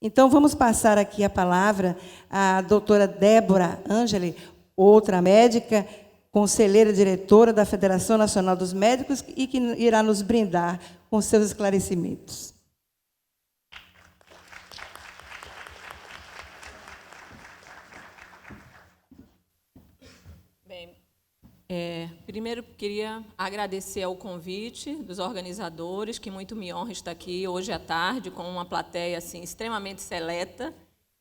Então, vamos passar aqui a palavra à doutora Débora Angeli, outra médica, conselheira diretora da Federação Nacional dos Médicos, e que irá nos brindar com seus esclarecimentos. Primeiro, queria agradecer ao convite dos organizadores, que muito me honra estar aqui hoje à tarde, com uma plateia assim, extremamente seleta.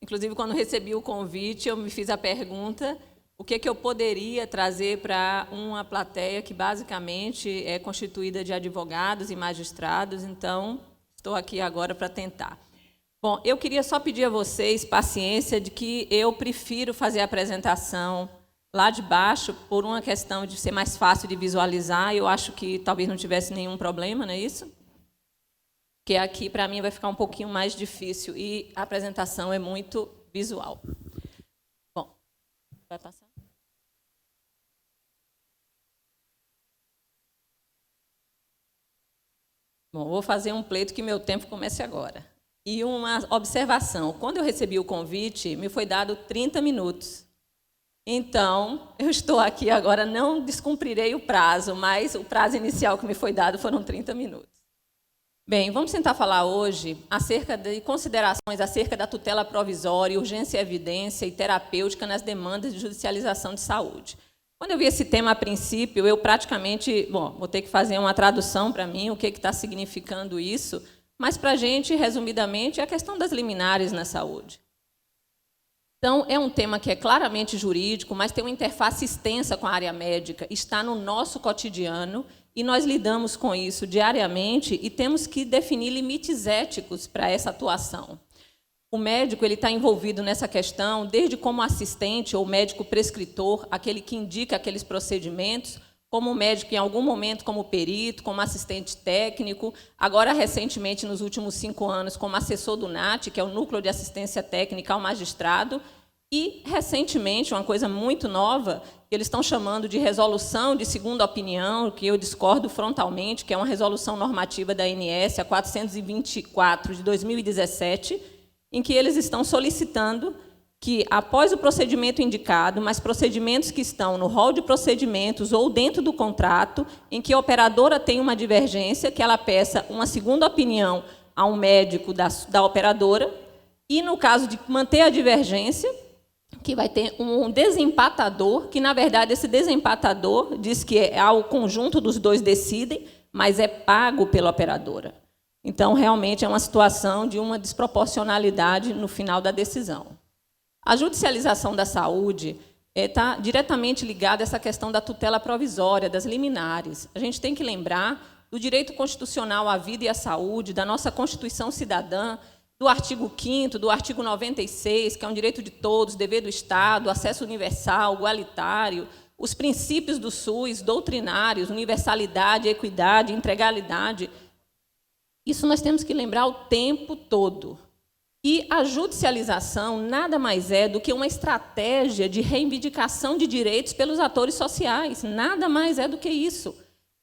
Inclusive, quando recebi o convite, eu me fiz a pergunta o que eu poderia trazer para uma plateia que, basicamente, é constituída de advogados e magistrados. Então, estou aqui agora para tentar. Bom, eu queria só pedir a vocês paciência de que eu prefiro fazer a apresentação lá de baixo, por uma questão de ser mais fácil de visualizar. Eu acho que talvez não tivesse nenhum problema, não é isso? Porque aqui, para mim, vai ficar um pouquinho mais difícil, e a apresentação é muito visual. Bom, vai passar? Bom, vou fazer um pleito que meu tempo comece agora. E uma observação. Quando eu recebi o convite, me foi dado 30 minutos. Então, eu estou aqui agora, não descumprirei o prazo, mas o prazo inicial que me foi dado foram 30 minutos. Bem, vamos tentar falar hoje acerca de considerações acerca da tutela provisória, urgência e evidência e terapêutica nas demandas de judicialização de saúde. Quando eu vi esse tema a princípio, eu praticamente, vou ter que fazer uma tradução para mim, o que está significando isso, mas para a gente, resumidamente, é a questão das liminares na saúde. Então, é um tema que é claramente jurídico, mas tem uma interface extensa com a área médica, está no nosso cotidiano, e nós lidamos com isso diariamente e temos que definir limites éticos para essa atuação. O médico está envolvido nessa questão desde como assistente ou médico prescritor, aquele que indica aqueles procedimentos, como médico, em algum momento, como perito, como assistente técnico, agora, recentemente, nos últimos 5 anos, como assessor do NAT, que é o Núcleo de Assistência Técnica ao Magistrado, e, recentemente, uma coisa muito nova, que eles estão chamando de resolução de segunda opinião, que eu discordo frontalmente, que é uma resolução normativa da ANS, a 424, de 2017, em que eles estão solicitando que, após o procedimento indicado, mas procedimentos que estão no rol de procedimentos ou dentro do contrato, em que a operadora tem uma divergência, que ela peça uma segunda opinião a um médico da operadora, e, no caso de manter a divergência, que vai ter um desempatador, que, na verdade, esse desempatador diz que o conjunto dos dois decidem, mas é pago pela operadora. Então, realmente, é uma situação de uma desproporcionalidade no final da decisão. A judicialização da saúde está diretamente ligada a essa questão da tutela provisória, das liminares. A gente tem que lembrar do direito constitucional à vida e à saúde, da nossa Constituição Cidadã, do artigo 5º, do artigo 96, que é um direito de todos, dever do Estado, acesso universal, igualitário, os princípios do SUS, doutrinários, universalidade, equidade, integralidade. Isso nós temos que lembrar o tempo todo. E a judicialização nada mais é do que uma estratégia de reivindicação de direitos pelos atores sociais. Nada mais é do que isso.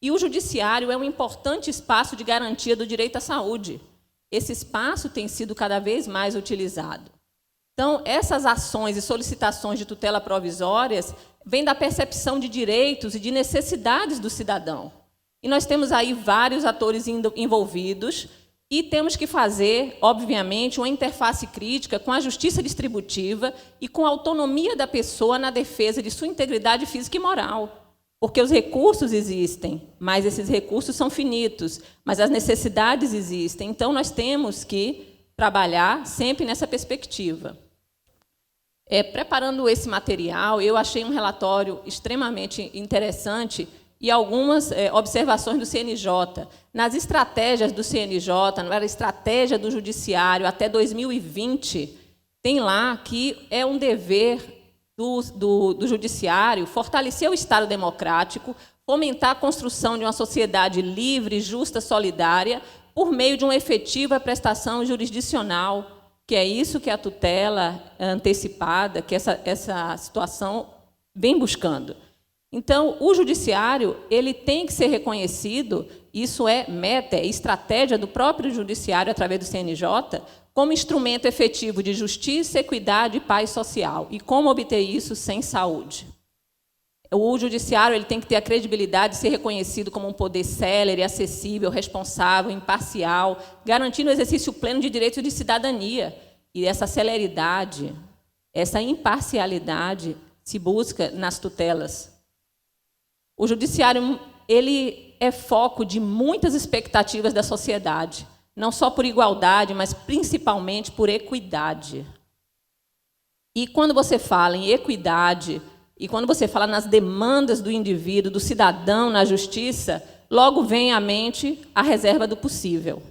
E o judiciário é um importante espaço de garantia do direito à saúde. Esse espaço tem sido cada vez mais utilizado. Então, essas ações e solicitações de tutela provisórias vêm da percepção de direitos e de necessidades do cidadão. E nós temos aí vários atores envolvidos, e temos que fazer, obviamente, uma interface crítica com a justiça distributiva e com a autonomia da pessoa na defesa de sua integridade física e moral. Porque os recursos existem, mas esses recursos são finitos, mas as necessidades existem. Então, nós temos que trabalhar sempre nessa perspectiva. Preparando esse material, eu achei um relatório extremamente interessante e algumas observações do CNJ. Nas estratégias do CNJ, na estratégia do Judiciário até 2020, tem lá que é um dever do Judiciário fortalecer o Estado democrático, fomentar a construção de uma sociedade livre, justa, solidária, por meio de uma efetiva prestação jurisdicional, que é isso que a tutela antecipada, que essa situação vem buscando. Então, o judiciário ele tem que ser reconhecido, isso é meta, é estratégia do próprio judiciário, através do CNJ, como instrumento efetivo de justiça, equidade e paz social. E como obter isso sem saúde? O judiciário ele tem que ter a credibilidade de ser reconhecido como um poder célere, acessível, responsável, imparcial, garantindo o exercício pleno de direitos de cidadania. E essa celeridade, essa imparcialidade se busca nas tutelas. O judiciário ele é foco de muitas expectativas da sociedade, não só por igualdade, mas principalmente por equidade. E quando você fala em equidade, e quando você fala nas demandas do indivíduo, do cidadão na justiça, logo vem à mente a reserva do possível.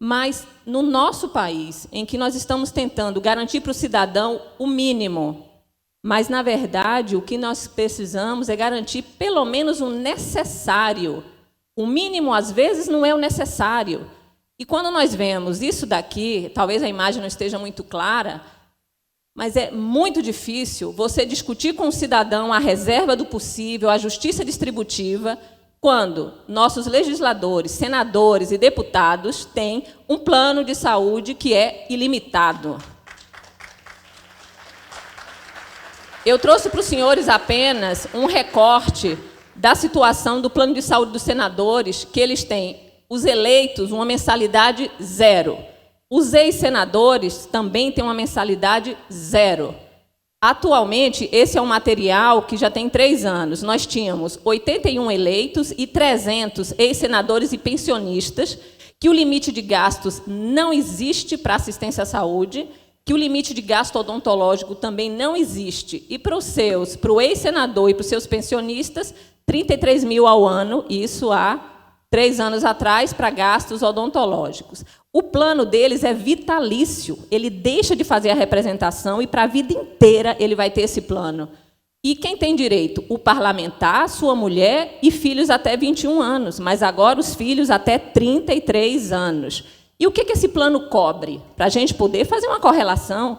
Mas no nosso país, em que nós estamos tentando garantir para o cidadão o mínimo, mas, na verdade, o que nós precisamos é garantir pelo menos o necessário. O mínimo, às vezes, não é o necessário. E quando nós vemos isso daqui, talvez a imagem não esteja muito clara, mas é muito difícil você discutir com o cidadão a reserva do possível, a justiça distributiva, quando nossos legisladores, senadores e deputados têm um plano de saúde que é ilimitado. Eu trouxe para os senhores apenas um recorte da situação do plano de saúde dos senadores, que eles têm, os eleitos, uma mensalidade zero. Os ex-senadores também têm uma mensalidade zero. Atualmente, esse é um material que já tem 3 anos. Nós tínhamos 81 eleitos e 300 ex-senadores e pensionistas, que o limite de gastos não existe para assistência à saúde, que o limite de gasto odontológico também não existe. E para o ex-senador e para os seus pensionistas, 33 mil ao ano, isso há 3 anos atrás, para gastos odontológicos. O plano deles é vitalício, ele deixa de fazer a representação e para a vida inteira ele vai ter esse plano. E quem tem direito? O parlamentar, sua mulher e filhos até 21 anos, mas agora os filhos até 33 anos. E o que esse plano cobre? Para a gente poder fazer uma correlação,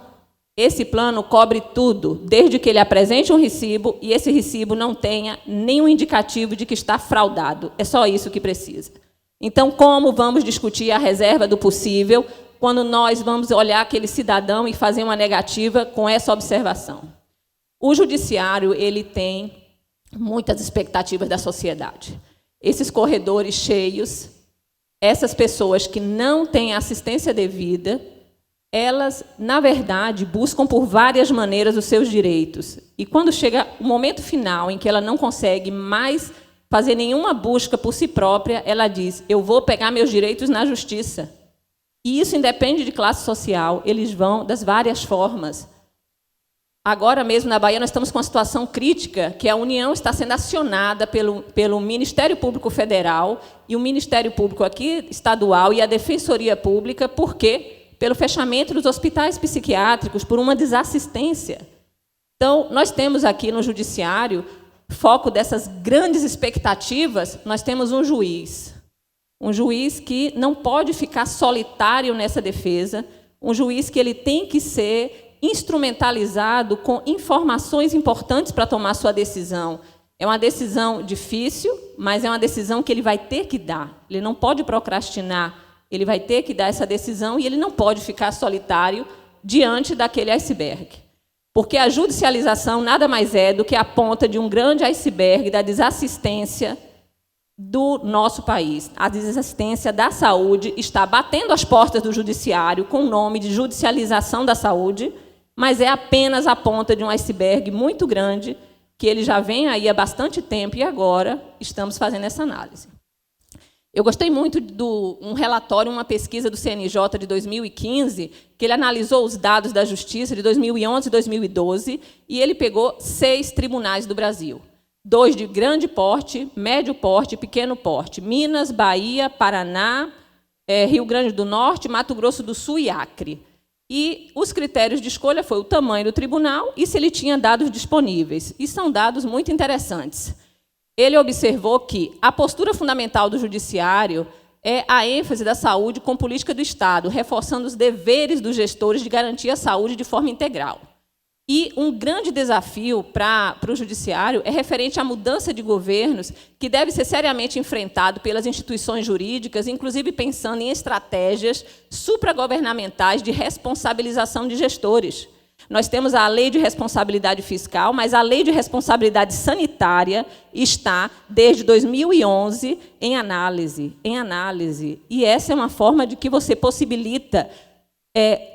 esse plano cobre tudo, desde que ele apresente um recibo e esse recibo não tenha nenhum indicativo de que está fraudado. É só isso que precisa. Então, como vamos discutir a reserva do possível quando nós vamos olhar aquele cidadão e fazer uma negativa com essa observação? O judiciário ele tem muitas expectativas da sociedade. Esses corredores cheios, essas pessoas que não têm assistência devida, elas, na verdade, buscam por várias maneiras os seus direitos. E quando chega o momento final em que ela não consegue mais fazer nenhuma busca por si própria, ela diz, eu vou pegar meus direitos na justiça. E isso independe de classe social, eles vão das várias formas. Agora mesmo, na Bahia, nós estamos com uma situação crítica, que a União está sendo acionada pelo Ministério Público Federal e o Ministério Público aqui estadual e a Defensoria Pública, por quê? Pelo fechamento dos hospitais psiquiátricos, por uma desassistência. Então, nós temos aqui no Judiciário, foco dessas grandes expectativas, nós temos um juiz que não pode ficar solitário nessa defesa, um juiz que ele tem que ser instrumentalizado com informações importantes para tomar sua decisão. É uma decisão difícil, mas é uma decisão que ele vai ter que dar. Ele não pode procrastinar, ele vai ter que dar essa decisão e ele não pode ficar solitário diante daquele iceberg. Porque a judicialização nada mais é do que a ponta de um grande iceberg da desassistência do nosso país. A desassistência da saúde está batendo as portas do judiciário com o nome de judicialização da saúde, mas é apenas a ponta de um iceberg muito grande, que ele já vem aí há bastante tempo e agora estamos fazendo essa análise. Eu gostei muito de um relatório, uma pesquisa do CNJ de 2015, que ele analisou os dados da Justiça de 2011 e 2012, e ele pegou 6 tribunais do Brasil. 2 de grande porte, médio porte e pequeno porte. Minas, Bahia, Paraná, Rio Grande do Norte, Mato Grosso do Sul e Acre. E os critérios de escolha foi o tamanho do tribunal e se ele tinha dados disponíveis. E são dados muito interessantes. Ele observou que a postura fundamental do judiciário é a ênfase da saúde com política do Estado, reforçando os deveres dos gestores de garantir a saúde de forma integral. E um grande desafio para o judiciário é referente à mudança de governos, que deve ser seriamente enfrentado pelas instituições jurídicas, inclusive pensando em estratégias supragovernamentais de responsabilização de gestores. Nós temos a Lei de Responsabilidade Fiscal, mas a Lei de Responsabilidade Sanitária está, desde 2011, em análise. E essa é uma forma de que você possibilita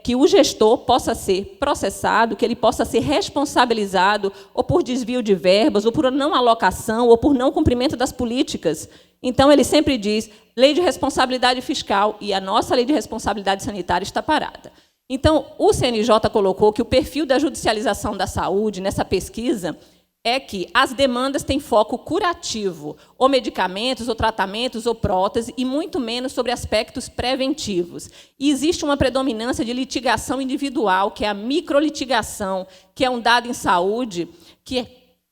que o gestor possa ser processado, que ele possa ser responsabilizado ou por desvio de verbas, ou por não alocação, ou por não cumprimento das políticas. Então, ele sempre diz, lei de responsabilidade fiscal, e a nossa lei de responsabilidade sanitária está parada. Então, o CNJ colocou que o perfil da judicialização da saúde, nessa pesquisa, é que as demandas têm foco curativo, ou medicamentos, ou tratamentos, ou prótese, e muito menos sobre aspectos preventivos. E existe uma predominância de litigação individual, que é a microlitigação, que é um dado em saúde que é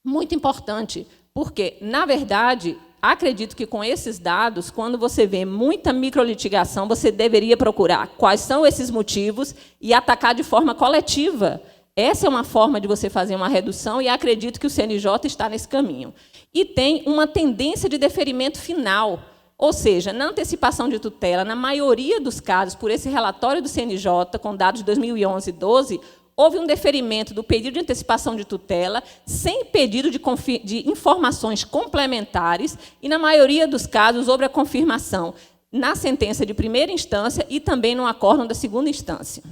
muito importante, porque, na verdade, acredito que com esses dados, quando você vê muita microlitigação, você deveria procurar quais são esses motivos e atacar de forma coletiva. Essa é uma forma de você fazer uma redução e acredito que o CNJ está nesse caminho. E tem uma tendência de deferimento final, ou seja, na antecipação de tutela, na maioria dos casos, por esse relatório do CNJ, com dados de 2011 e 2012, houve um deferimento do pedido de antecipação de tutela sem pedido de informações complementares e, na maioria dos casos, houve a confirmação na sentença de primeira instância e também no acórdão da segunda instância.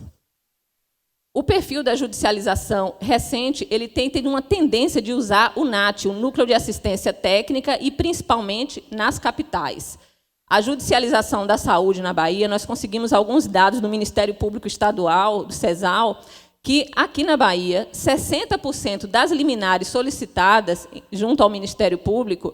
O perfil da judicialização recente ele tem tido uma tendência de usar o NAT, o Núcleo de Assistência Técnica, e principalmente nas capitais. A judicialização da saúde na Bahia, nós conseguimos alguns dados do Ministério Público Estadual, do CESAL, que aqui na Bahia, 60% das liminares solicitadas junto ao Ministério Público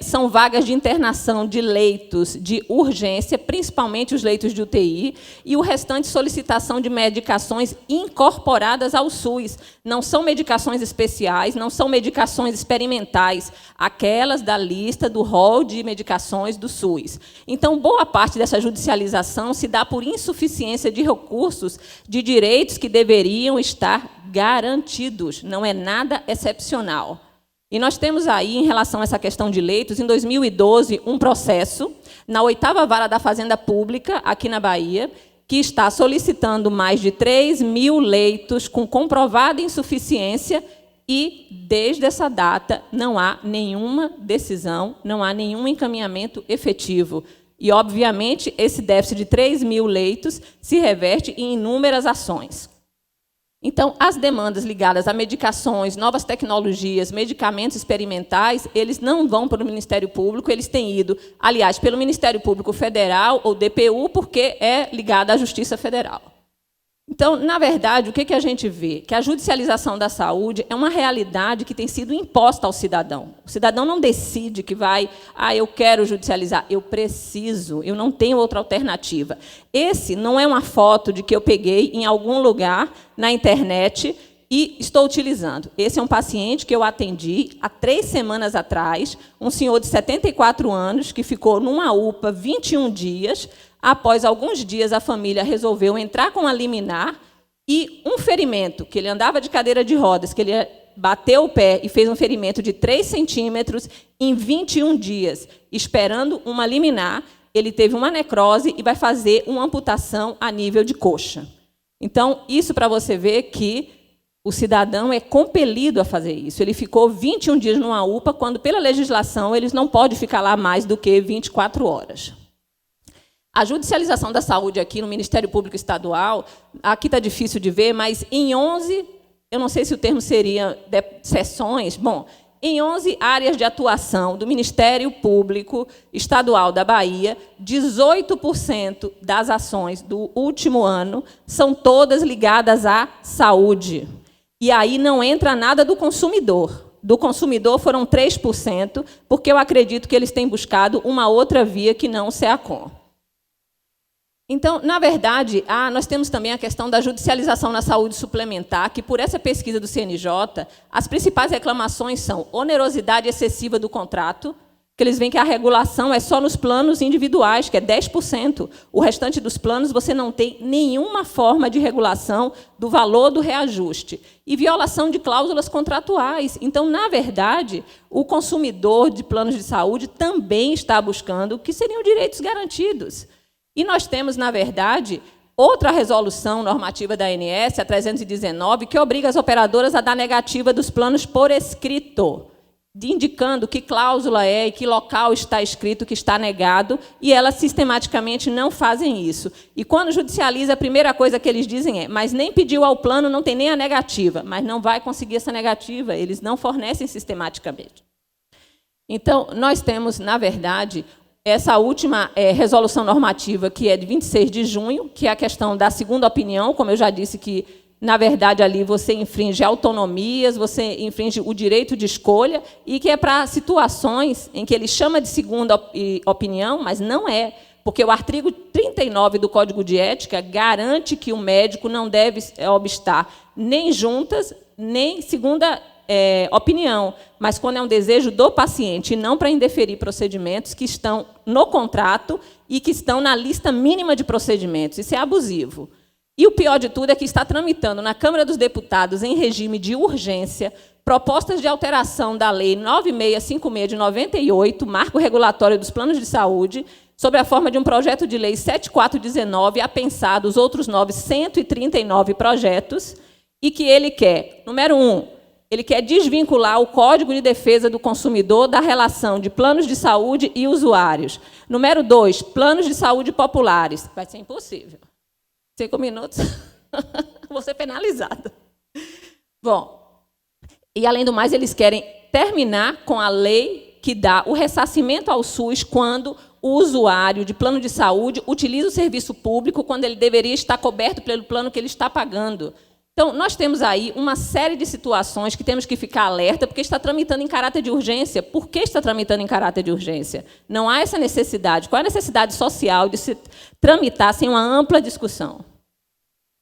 são vagas de internação de leitos de urgência, principalmente os leitos de UTI, e o restante solicitação de medicações incorporadas ao SUS. Não são medicações especiais, não são medicações experimentais, aquelas da lista do rol de medicações do SUS. Então, boa parte dessa judicialização se dá por insuficiência de recursos de direitos que deveriam estar garantidos. Não é nada excepcional. E nós temos aí, em relação a essa questão de leitos, em 2012, um processo na 8ª Vara da Fazenda Pública, aqui na Bahia, que está solicitando mais de 3.000 leitos com comprovada insuficiência e, desde essa data, não há nenhuma decisão, não há nenhum encaminhamento efetivo. E, obviamente, esse déficit de 3.000 leitos se reverte em inúmeras ações. Então, as demandas ligadas a medicações, novas tecnologias, medicamentos experimentais, eles não vão para o Ministério Público, eles têm ido, aliás, pelo Ministério Público Federal, ou DPU, porque é ligado à Justiça Federal. Então, na verdade, o que a gente vê? Que a judicialização da saúde é uma realidade que tem sido imposta ao cidadão. O cidadão não decide que vai, eu quero judicializar, eu preciso, eu não tenho outra alternativa. Esse não é uma foto de que eu peguei em algum lugar na internet e estou utilizando. Esse é um paciente que eu atendi há 3 semanas atrás, um senhor de 74 anos, que ficou numa UPA 21 dias. Após alguns dias, a família resolveu entrar com a liminar e um ferimento, que ele andava de cadeira de rodas, que ele bateu o pé e fez um ferimento de 3 centímetros em 21 dias, esperando uma liminar, ele teve uma necrose e vai fazer uma amputação a nível de coxa. Então, isso para você ver que o cidadão é compelido a fazer isso. Ele ficou 21 dias numa UPA, quando, pela legislação, eles não podem ficar lá mais do que 24 horas. A judicialização da saúde aqui no Ministério Público Estadual, aqui está difícil de ver, mas em 11, eu não sei se o termo seria sessões, bom, em 11 áreas de atuação do Ministério Público Estadual da Bahia, 18% das ações do último ano são todas ligadas à saúde. E aí não entra nada do consumidor. Do consumidor foram 3%, porque eu acredito que eles têm buscado uma outra via que não o SEACOM. Então, na verdade, nós temos também a questão da judicialização na saúde suplementar, que, por essa pesquisa do CNJ, as principais reclamações são onerosidade excessiva do contrato, Porque eles veem que a regulação é só nos planos individuais, que é 10%. O restante dos planos, você não tem nenhuma forma de regulação do valor do reajuste. E violação de cláusulas contratuais. Então, na verdade, o consumidor de planos de saúde também está buscando o que seriam direitos garantidos. E nós temos, na verdade, outra resolução normativa da ANS, a 319, que obriga as operadoras a dar negativa dos planos por escrito, indicando que cláusula é e que local está escrito que está negado, e elas sistematicamente não fazem isso. E quando judicializa, a primeira coisa que eles dizem é: mas nem pediu ao plano, não tem nem a negativa, mas não vai conseguir essa negativa, eles não fornecem sistematicamente. Então, nós temos, na verdade, essa última resolução normativa, que é de 26 de junho, que é a questão da segunda opinião, como eu já disse, que, na verdade, ali você infringe autonomias, você infringe o direito de escolha, e que é para situações em que ele chama de segunda opinião, mas não é, porque o artigo 39 do Código de Ética garante que o médico não deve obstar nem juntas, nem segunda opinião, mas quando é um desejo do paciente, e não para indeferir procedimentos que estão no contrato e que estão na lista mínima de procedimentos. Isso é abusivo. E o pior de tudo é que está tramitando na Câmara dos Deputados, em regime de urgência, propostas de alteração da Lei 9656 de 98, Marco Regulatório dos Planos de Saúde, sob a forma de um projeto de lei 7419, apensado os outros 139 projetos, e que ele quer, número 1, ele quer desvincular o Código de Defesa do Consumidor da relação de planos de saúde e usuários. Número 2, planos de saúde populares. Vai ser impossível. 5 minutos, vou ser penalizada. Bom, e, além do mais, eles querem terminar com a lei que dá o ressarcimento ao SUS quando o usuário de plano de saúde utiliza o serviço público quando ele deveria estar coberto pelo plano que ele está pagando. Então, nós temos aí uma série de situações que temos que ficar alerta, porque está tramitando em caráter de urgência. Por que está tramitando em caráter de urgência? Não há essa necessidade. Qual é a necessidade social de se tramitar sem uma ampla discussão?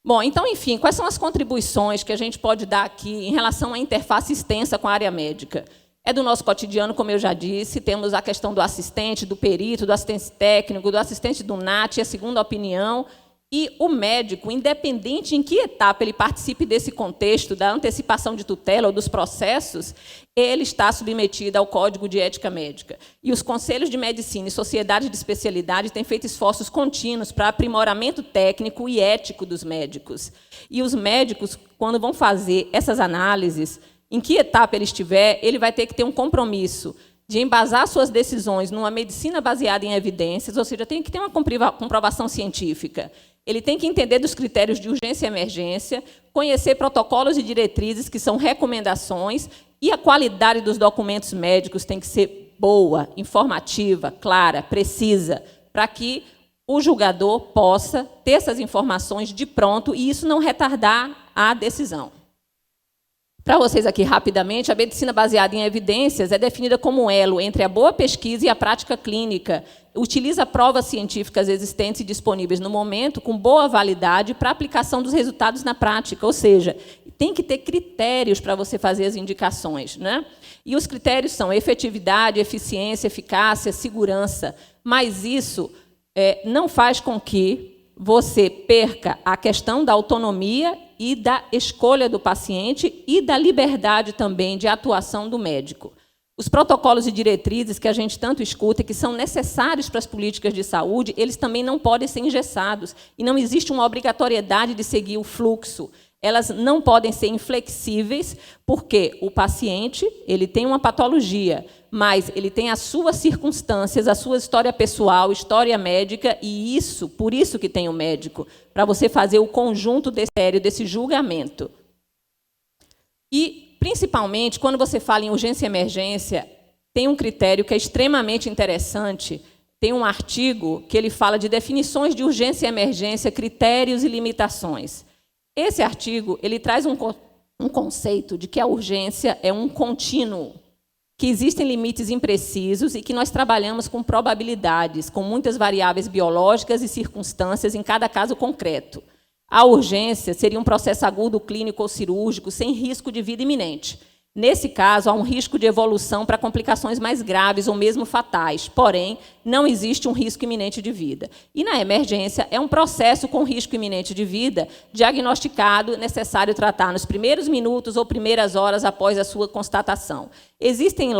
Bom, então, enfim, quais são as contribuições que a gente pode dar aqui em relação à interface extensa com a área médica? É do nosso cotidiano, como eu já disse, temos a questão do assistente, do perito, do assistente técnico, do assistente do NAT, a segunda opinião. E o médico, independente em que etapa ele participe desse contexto, da antecipação de tutela ou dos processos, ele está submetido ao Código de Ética Médica. E os conselhos de medicina e sociedades de especialidade têm feito esforços contínuos para aprimoramento técnico e ético dos médicos. E os médicos, quando vão fazer essas análises, em que etapa ele estiver, ele vai ter que ter um compromisso de embasar suas decisões numa medicina baseada em evidências, ou seja, tem que ter uma comprovação científica. Ele tem que entender dos critérios de urgência e emergência, conhecer protocolos e diretrizes, que são recomendações, e a qualidade dos documentos médicos tem que ser boa, informativa, clara, precisa, para que o julgador possa ter essas informações de pronto e isso não retardar a decisão. Para vocês aqui, rapidamente, a medicina baseada em evidências é definida como um elo entre a boa pesquisa e a prática clínica. Utiliza provas científicas existentes e disponíveis no momento, com boa validade, para a aplicação dos resultados na prática. Ou seja, tem que ter critérios para você fazer as indicações, né? E os critérios são efetividade, eficiência, eficácia, segurança. Mas isso não faz com que você perca a questão da autonomia e da escolha do paciente e da liberdade também de atuação do médico. Os protocolos e diretrizes que a gente tanto escuta e que são necessários para as políticas de saúde, eles também não podem ser engessados e não existe uma obrigatoriedade de seguir o fluxo. Elas não podem ser inflexíveis, porque o paciente ele tem uma patologia, mas ele tem as suas circunstâncias, a sua história pessoal, história médica, e isso, por isso que tem o médico, para você fazer o conjunto desse julgamento. E, principalmente, quando você fala em urgência e emergência, tem um critério que é extremamente interessante. Tem um artigo que ele fala de definições de urgência e emergência, critérios e limitações. Esse artigo ele traz um conceito de que a urgência é um contínuo, que existem limites imprecisos e que nós trabalhamos com probabilidades, com muitas variáveis biológicas e circunstâncias em cada caso concreto. A urgência seria um processo agudo, clínico ou cirúrgico, sem risco de vida iminente. Nesse caso, há um risco de evolução para complicações mais graves ou mesmo fatais, porém, não existe um risco iminente de vida. E, na emergência, é um processo com risco iminente de vida diagnosticado, necessário tratar nos primeiros minutos ou primeiras horas após a sua constatação. Existem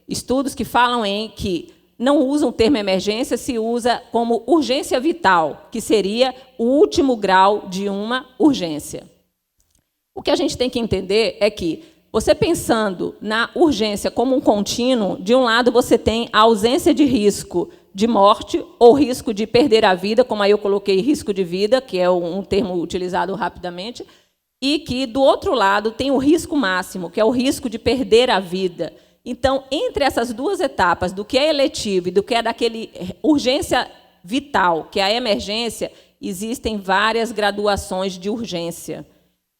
estudos que falam em que não usam o termo emergência, se usa como urgência vital, que seria o último grau de uma urgência. O que a gente tem que entender é que, você pensando na urgência como um contínuo, de um lado você tem a ausência de risco de morte ou risco de perder a vida, como aí eu coloquei risco de vida, que é um termo utilizado rapidamente, e que, do outro lado, tem o risco máximo, que é o risco de perder a vida. Então, entre essas duas etapas, do que é eletivo e do que é daquele urgência vital, que é a emergência, existem várias graduações de urgência.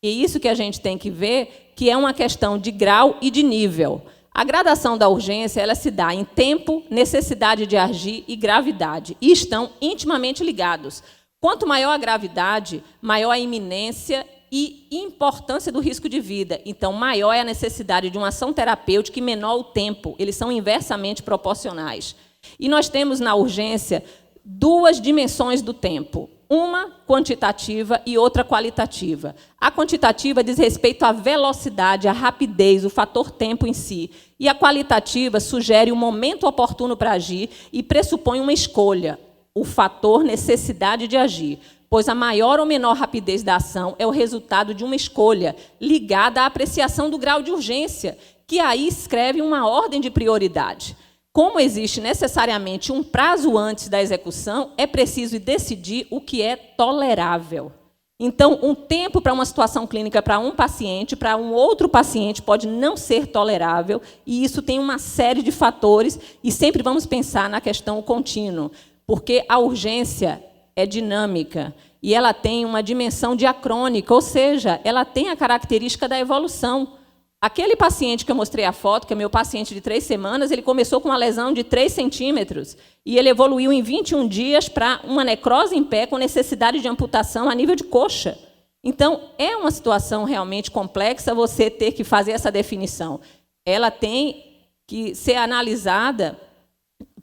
E isso que a gente tem que ver, que é uma questão de grau e de nível. A gradação da urgência ela se dá em tempo, necessidade de agir e gravidade, e estão intimamente ligados. Quanto maior a gravidade, maior a iminência e importância do risco de vida. Então, maior é a necessidade de uma ação terapêutica e menor o tempo. Eles são inversamente proporcionais. E nós temos na urgência duas dimensões do tempo. Uma quantitativa e outra qualitativa. A quantitativa diz respeito à velocidade, à rapidez, o fator tempo em si. E a qualitativa sugere o momento oportuno para agir e pressupõe uma escolha, o fator necessidade de agir, pois a maior ou menor rapidez da ação é o resultado de uma escolha ligada à apreciação do grau de urgência, que aí escreve uma ordem de prioridade. Como existe necessariamente um prazo antes da execução, é preciso decidir o que é tolerável. Então, um tempo para uma situação clínica para um paciente, para um outro paciente, pode não ser tolerável, e isso tem uma série de fatores, e sempre vamos pensar na questão contínua, porque a urgência é dinâmica, e ela tem uma dimensão diacrônica, ou seja, ela tem a característica da evolução. Aquele paciente que eu mostrei a foto, que é meu paciente de 3 semanas, ele começou com uma lesão de 3 centímetros e ele evoluiu em 21 dias para uma necrose em pé com necessidade de amputação a nível de coxa. Então, é uma situação realmente complexa você ter que fazer essa definição. Ela tem que ser analisada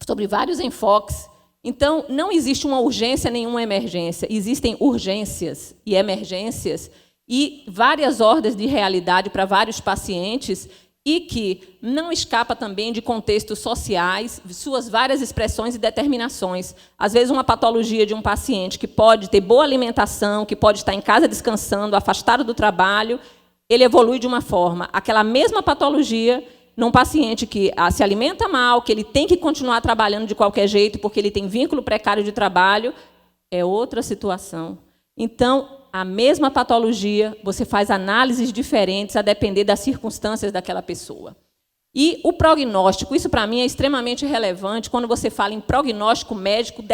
sobre vários enfoques. Então, não existe uma urgência nem uma emergência. Existem urgências e emergências e várias ordens de realidade para vários pacientes e que não escapa também de contextos sociais, suas várias expressões e determinações. Às vezes, uma patologia de um paciente que pode ter boa alimentação, que pode estar em casa descansando, afastado do trabalho, ele evolui de uma forma. Aquela mesma patologia, num paciente que se alimenta mal, que ele tem que continuar trabalhando de qualquer jeito porque ele tem vínculo precário de trabalho, é outra situação. Então, a mesma patologia, você faz análises diferentes a depender das circunstâncias daquela pessoa. E o prognóstico, isso para mim é extremamente relevante quando você fala em prognóstico médico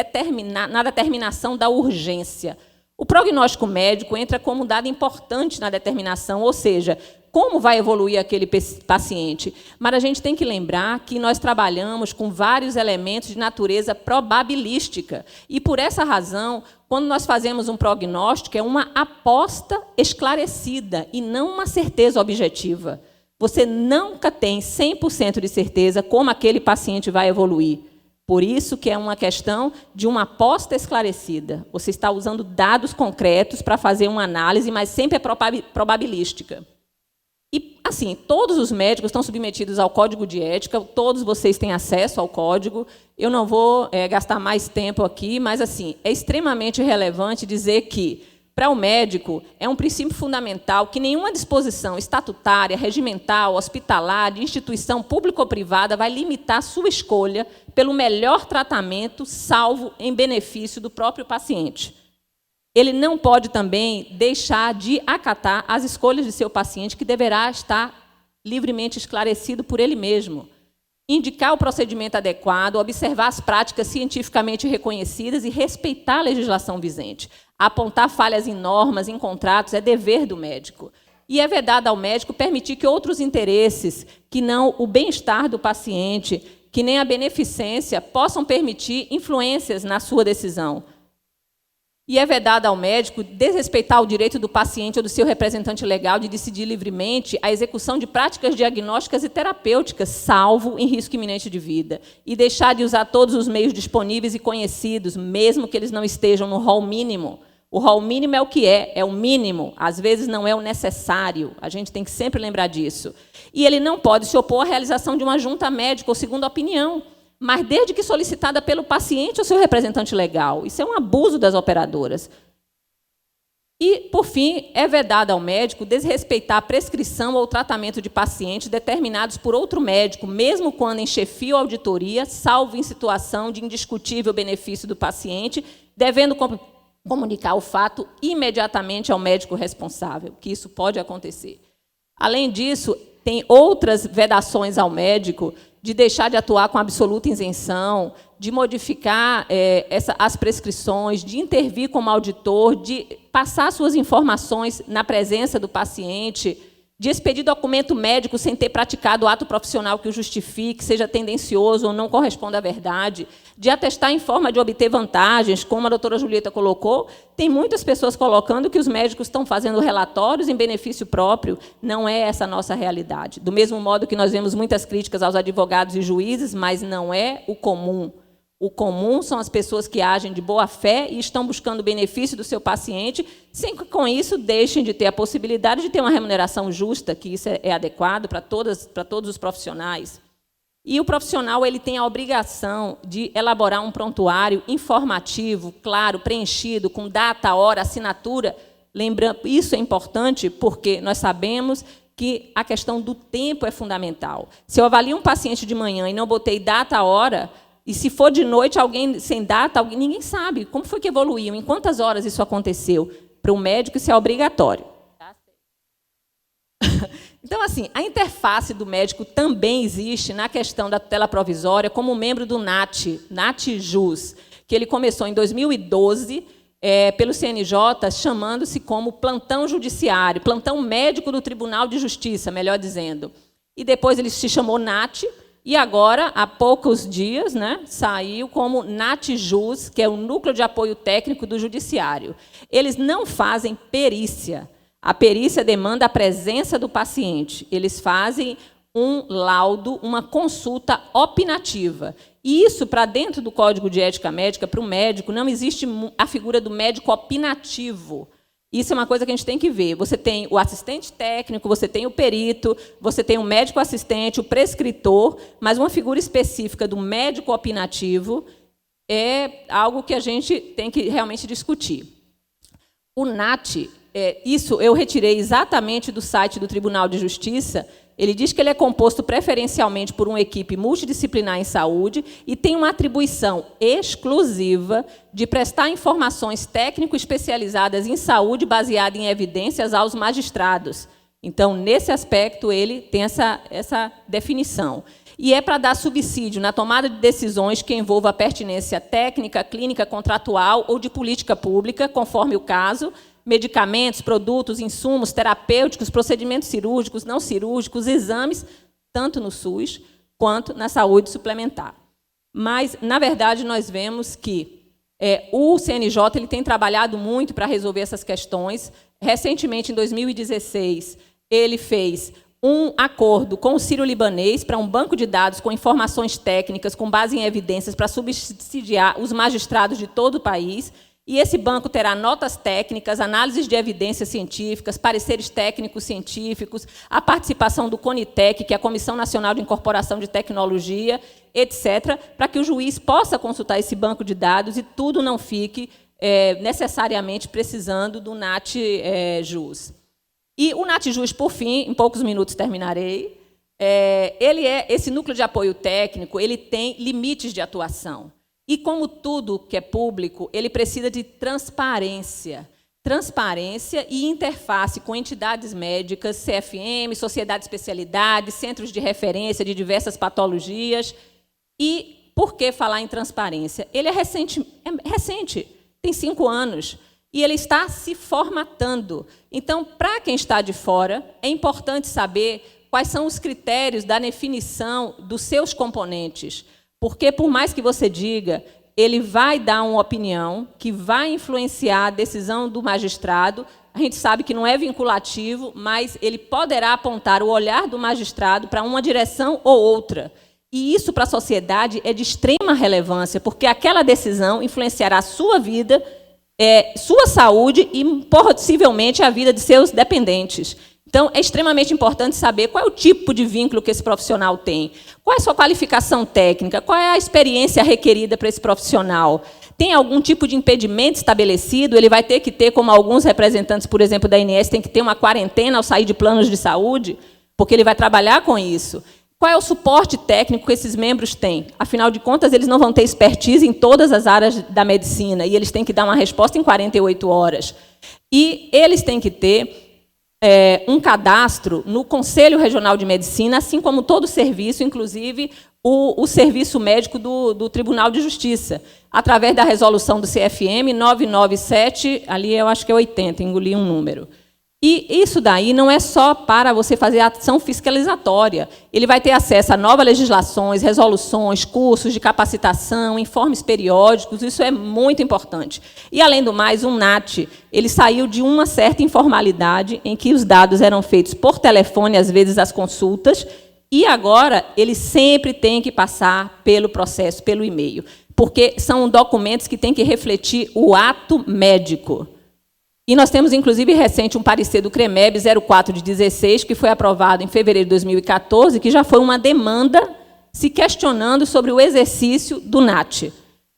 na determinação da urgência. O prognóstico médico entra como um dado importante na determinação, ou seja, como vai evoluir aquele paciente. Mas a gente tem que lembrar que nós trabalhamos com vários elementos de natureza probabilística. E, por essa razão, quando nós fazemos um prognóstico, é uma aposta esclarecida e não uma certeza objetiva. Você nunca tem 100% de certeza como aquele paciente vai evoluir. Por isso que é uma questão de uma aposta esclarecida. Você está usando dados concretos para fazer uma análise, mas sempre é probabilística. E, assim, todos os médicos estão submetidos ao Código de Ética, todos vocês têm acesso ao código. Eu não vou gastar mais tempo aqui, mas, assim, é extremamente relevante dizer que, para o médico, é um princípio fundamental que nenhuma disposição estatutária, regimental, hospitalar, de instituição pública ou privada vai limitar sua escolha pelo melhor tratamento, salvo em benefício do próprio paciente. Ele não pode também deixar de acatar as escolhas de seu paciente, que deverá estar livremente esclarecido por ele mesmo. Indicar o procedimento adequado, observar as práticas cientificamente reconhecidas e respeitar a legislação vigente. Apontar falhas em normas, em contratos, é dever do médico. E é vedado ao médico permitir que outros interesses, que não o bem-estar do paciente, que nem a beneficência, possam permitir influências na sua decisão. E é vedado ao médico desrespeitar o direito do paciente ou do seu representante legal de decidir livremente a execução de práticas diagnósticas e terapêuticas, salvo em risco iminente de vida, e deixar de usar todos os meios disponíveis e conhecidos, mesmo que eles não estejam no rol mínimo. O rol mínimo é o que é o mínimo, às vezes não é o necessário, a gente tem que sempre lembrar disso. E ele não pode se opor à realização de uma junta médica ou segunda opinião, mas desde que solicitada pelo paciente ou seu representante legal. Isso é um abuso das operadoras. E, por fim, é vedado ao médico desrespeitar a prescrição ou tratamento de pacientes determinados por outro médico, mesmo quando em chefia ou auditoria, salvo em situação de indiscutível benefício do paciente, devendo comunicar o fato imediatamente ao médico responsável, que isso pode acontecer. Além disso, tem outras vedações ao médico de deixar de atuar com absoluta isenção, de modificar as prescrições, de intervir como auditor, de passar suas informações na presença do paciente, de expedir documento médico sem ter praticado ato profissional que o justifique, seja tendencioso ou não corresponda à verdade, de atestar em forma de obter vantagens, como a doutora Julieta colocou. Tem muitas pessoas colocando que os médicos estão fazendo relatórios em benefício próprio. Não é essa a nossa realidade. Do mesmo modo que nós vemos muitas críticas aos advogados e juízes, mas não é o comum. O comum são as pessoas que agem de boa fé e estão buscando o benefício do seu paciente, sem que, com isso, deixem de ter a possibilidade de ter uma remuneração justa, que isso é adequado para todos os profissionais. E o profissional ele tem a obrigação de elaborar um prontuário informativo, claro, preenchido, com data, hora, assinatura. Lembrando, isso é importante porque nós sabemos que a questão do tempo é fundamental. Se eu avalio um paciente de manhã e não botei data, hora, e se for de noite, alguém sem data, ninguém sabe como foi que evoluiu, em quantas horas isso aconteceu. Para o médico, isso é obrigatório. Então, assim, a interface do médico também existe na questão da tutela provisória como membro do NAT-JUS, que ele começou em 2012 pelo CNJ, chamando-se como plantão judiciário, plantão médico do Tribunal de Justiça, melhor dizendo. E depois ele se chamou NAT, e agora, há poucos dias, saiu como NAT-JUS, que é o Núcleo de Apoio Técnico do Judiciário. Eles não fazem perícia. A perícia demanda a presença do paciente. Eles fazem um laudo, uma consulta opinativa. E isso, para dentro do Código de Ética Médica, para o médico, não existe a figura do médico opinativo. Isso é uma coisa que a gente tem que ver. Você tem o assistente técnico, você tem o perito, você tem o médico assistente, o prescritor, mas uma figura específica do médico opinativo é algo que a gente tem que realmente discutir. O NAT, isso eu retirei exatamente do site do Tribunal de Justiça. Ele diz que ele é composto preferencialmente por uma equipe multidisciplinar em saúde e tem uma atribuição exclusiva de prestar informações técnico-especializadas em saúde baseadas em evidências aos magistrados. Então, nesse aspecto, ele tem essa definição. E é para dar subsídio na tomada de decisões que envolva a pertinência técnica, clínica, contratual ou de política pública, conforme o caso, medicamentos, produtos, insumos terapêuticos, procedimentos cirúrgicos, não cirúrgicos, exames, tanto no SUS quanto na saúde suplementar. Mas, na verdade, nós vemos que o CNJ ele tem trabalhado muito para resolver essas questões. Recentemente, em 2016, ele fez um acordo com o Sírio-Libanês para um banco de dados com informações técnicas, com base em evidências, para subsidiar os magistrados de todo o país. E esse banco terá notas técnicas, análises de evidências científicas, pareceres técnicos científicos, a participação do CONITEC, que é a Comissão Nacional de Incorporação de Tecnologia, etc., para que o juiz possa consultar esse banco de dados e tudo não fique necessariamente precisando do NAT-JUS. E o NAT-JUS, por fim, em poucos minutos terminarei, esse núcleo de apoio técnico ele tem limites de atuação. E, como tudo que é público, ele precisa de transparência. Transparência e interface com entidades médicas, CFM, sociedade de especialidade, centros de referência de diversas patologias. E por que falar em transparência? Ele é recente, tem 5 anos, e ele está se formatando. Então, para quem está de fora, é importante saber quais são os critérios da definição dos seus componentes. Porque, por mais que você diga ele vai dar uma opinião que vai influenciar a decisão do magistrado. A gente sabe que não é vinculativo, mas ele poderá apontar o olhar do magistrado para uma direção ou outra. E isso, para a sociedade, é de extrema relevância, porque aquela decisão influenciará a sua vida, sua saúde e, possivelmente, a vida de seus dependentes. Então, é extremamente importante saber qual é o tipo de vínculo que esse profissional tem, qual é a sua qualificação técnica, qual é a experiência requerida para esse profissional. Tem algum tipo de impedimento estabelecido? Ele vai ter que ter, como alguns representantes, por exemplo, da ANS, tem que ter uma quarentena ao sair de planos de saúde, porque ele vai trabalhar com isso. Qual é o suporte técnico que esses membros têm? Afinal de contas, eles não vão ter expertise em todas as áreas da medicina, e eles têm que dar uma resposta em 48 horas. E eles têm que ter um cadastro no Conselho Regional de Medicina, assim como todo serviço, inclusive o serviço médico do Tribunal de Justiça, através da resolução do CFM 997, ali eu acho que é 80, engoli um número. E isso daí não é só para você fazer ação fiscalizatória. Ele vai ter acesso a novas legislações, resoluções, cursos de capacitação, informes periódicos, isso é muito importante. E, além do mais, o NAT, ele saiu de uma certa informalidade em que os dados eram feitos por telefone, às vezes as consultas, e agora ele sempre tem que passar pelo processo, pelo e-mail, porque são documentos que têm que refletir o ato médico. E nós temos, inclusive, recente um parecer do CREMEB 04 de 16, que foi aprovado em fevereiro de 2014, que já foi uma demanda se questionando sobre o exercício do NAT.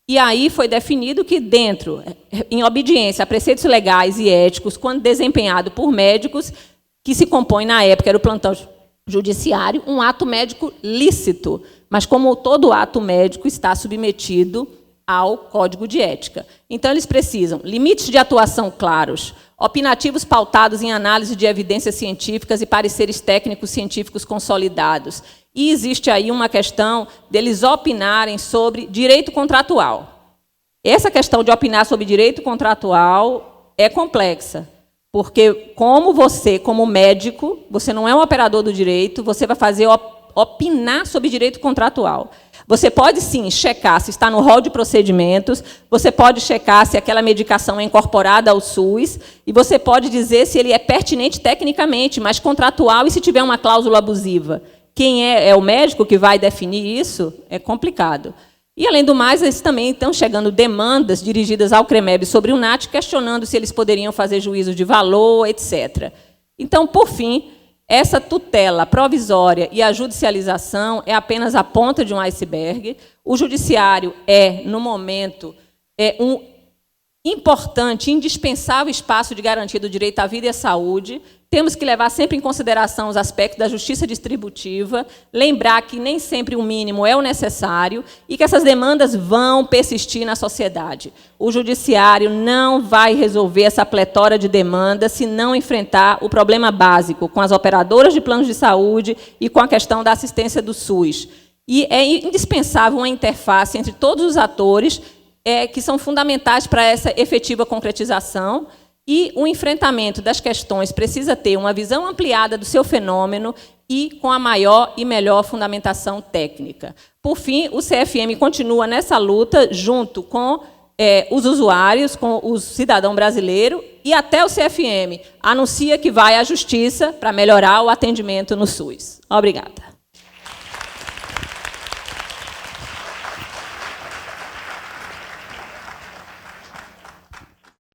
E aí foi definido que, em obediência a preceitos legais e éticos, quando desempenhado por médicos, que se compõe, na época, era o plantão judiciário, um ato médico lícito, mas, como todo ato médico, está submetido ao Código de Ética. Então, eles precisam limites de atuação claros, opinativos pautados em análise de evidências científicas e pareceres técnicos científicos consolidados. E existe aí uma questão deles opinarem sobre direito contratual. Essa questão de opinar sobre direito contratual é complexa, porque como médico, você não é um operador do direito, você vai fazer opinar sobre direito contratual. Você pode, sim, checar se está no rol de procedimentos, você pode checar se aquela medicação é incorporada ao SUS, e você pode dizer se ele é pertinente tecnicamente, mas contratual e se tiver uma cláusula abusiva. Quem é o médico que vai definir isso? É complicado. E, além do mais, eles também estão chegando demandas dirigidas ao CREMEB sobre o NAT, questionando se eles poderiam fazer juízo de valor, etc. Então, por fim, essa tutela provisória e a judicialização é apenas a ponta de um iceberg. O judiciário no momento, um importante, indispensável espaço de garantia do direito à vida e à saúde. Temos que levar sempre em consideração os aspectos da justiça distributiva, lembrar que nem sempre o mínimo é o necessário e que essas demandas vão persistir na sociedade. O judiciário não vai resolver essa pletora de demandas se não enfrentar o problema básico com as operadoras de planos de saúde e com a questão da assistência do SUS. E é indispensável uma interface entre todos os atores que são fundamentais para essa efetiva concretização. E o enfrentamento das questões precisa ter uma visão ampliada do seu fenômeno e com a maior e melhor fundamentação técnica. Por fim, o CFM continua nessa luta junto com os usuários, com o cidadão brasileiro, e até o CFM anuncia que vai à Justiça para melhorar o atendimento no SUS. Obrigada.